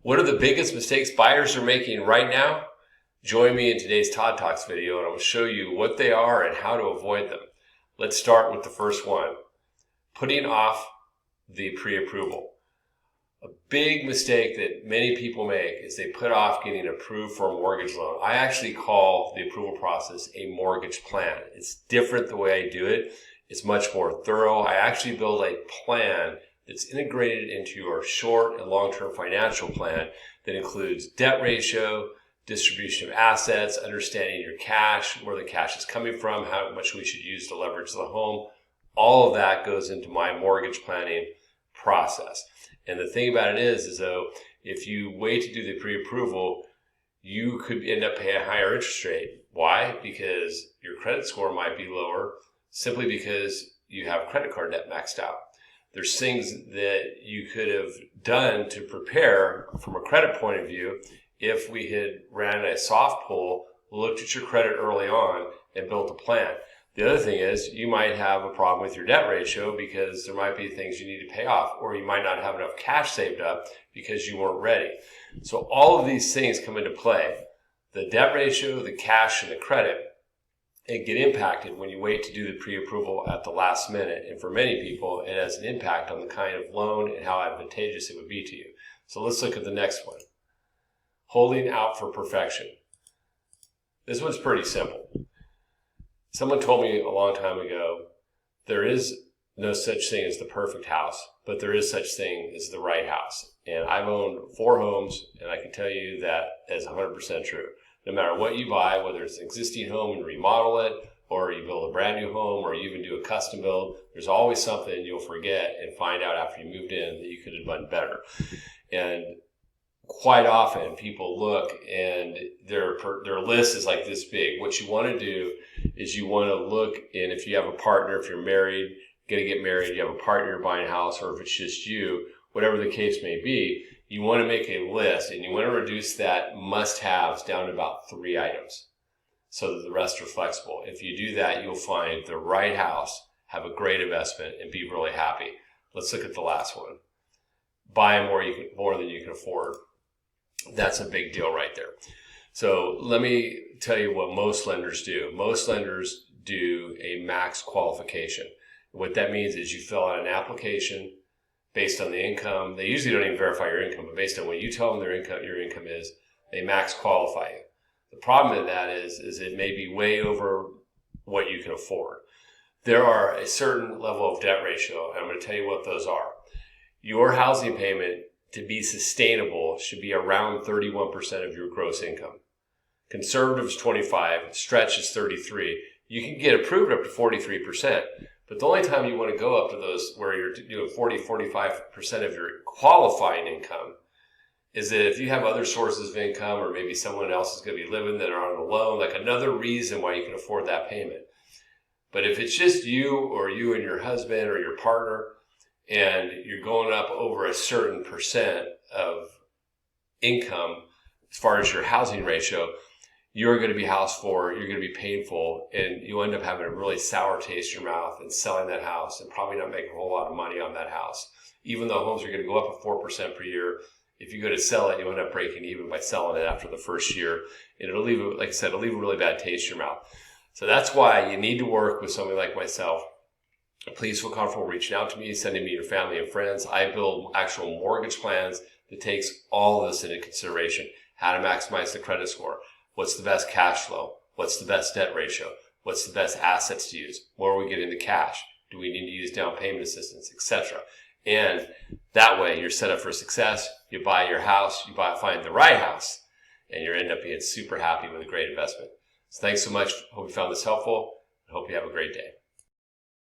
What are the biggest mistakes buyers are making right now? Join me in today's Todd Talks video and I will show you what they are and how to avoid them. Let's start with the first one. Putting off the pre-approval. A big mistake that many people make is they put off getting approved for a mortgage loan. I actually call the approval process a mortgage plan. It's different the way I do it. It's much more thorough. I actually build a plan that's integrated into your short and long-term financial plan that includes debt ratio, distribution of assets, understanding your cash, where the cash is coming from, how much we should use to leverage the home. All of that goes into my mortgage planning process. And the thing about it is though, if you wait to do the pre-approval, you could end up paying a higher interest rate. Why? Because your credit score might be lower simply because you have credit card debt maxed out. There's things that you could have done to prepare from a credit point of view if we had ran a soft pull, looked at your credit early on, and built a plan. The other thing is you might have a problem with your debt ratio because there might be things you need to pay off, or you might not have enough cash saved up because you weren't ready. So all of these things come into play. The debt ratio, the cash, and the credit, and get impacted when you wait to do the pre-approval at the last minute. And for many people, it has an impact on the kind of loan and how advantageous it would be to you. So let's look at the next one. Holding out for perfection. This one's pretty simple. Someone told me a long time ago, there is no such thing as the perfect house, but there is such thing as the right house. And I've owned 4 homes, and I can tell you that is 100% true. No matter what you buy, whether it's an existing home and remodel it, or you build a brand new home, or you even do a custom build, there's always something you'll forget and find out after you moved in that you could have done better. And quite often people look and their list is like this big. What you want to do is you want to look, and if you have a partner, if you're married, going to get married, you have a partner, you're buying a house, or if it's just you, whatever the case may be, you want to make a list and you want to reduce that must-haves down to about 3 items so that the rest are flexible. If you do that, you'll find the right house, have a great investment, and be really happy. Let's look at the last one. Buy more than you can afford. That's a big deal right there. So let me tell you what most lenders do. Most lenders do a max qualification. What that means is you fill out an application based on the income. They usually don't even verify your income, but based on what you tell them your income is, they max qualify you. The problem with that is it may be way over what you can afford. There are a certain level of debt ratio, and I'm going to tell you what those are. Your housing payment, to be sustainable, should be around 31% of your gross income. Conservative is 25%, stretch is 33%. You can get approved up to 43%. But the only time you want to go up to those where you're doing 40-45% of your qualifying income is that if you have other sources of income, or maybe someone else is going to be living that are on a loan, like another reason why you can afford that payment. But if it's just you, or you and your husband or your partner, and you're going up over a certain percent of income as far as your housing ratio, you're going to be house poor, you're going to be painful, and you end up having a really sour taste in your mouth and selling that house and probably not making a whole lot of money on that house. Even though homes are going to go up at 4% per year, if you go to sell it, you end up breaking even by selling it after the first year. And it'll leave, like I said, it'll leave a really bad taste in your mouth. So that's why you need to work with somebody like myself. Please feel comfortable reaching out to me, sending me your family and friends. I build actual mortgage plans that takes all of this into consideration. How to maximize the credit score. What's the best cash flow? What's the best debt ratio? What's the best assets to use? Where are we getting the cash? Do we need to use down payment assistance, etc.? And that way you're set up for success. You buy your house, find the right house, and you end up being super happy with a great investment. So thanks so much. Hope you found this helpful. I hope you have a great day.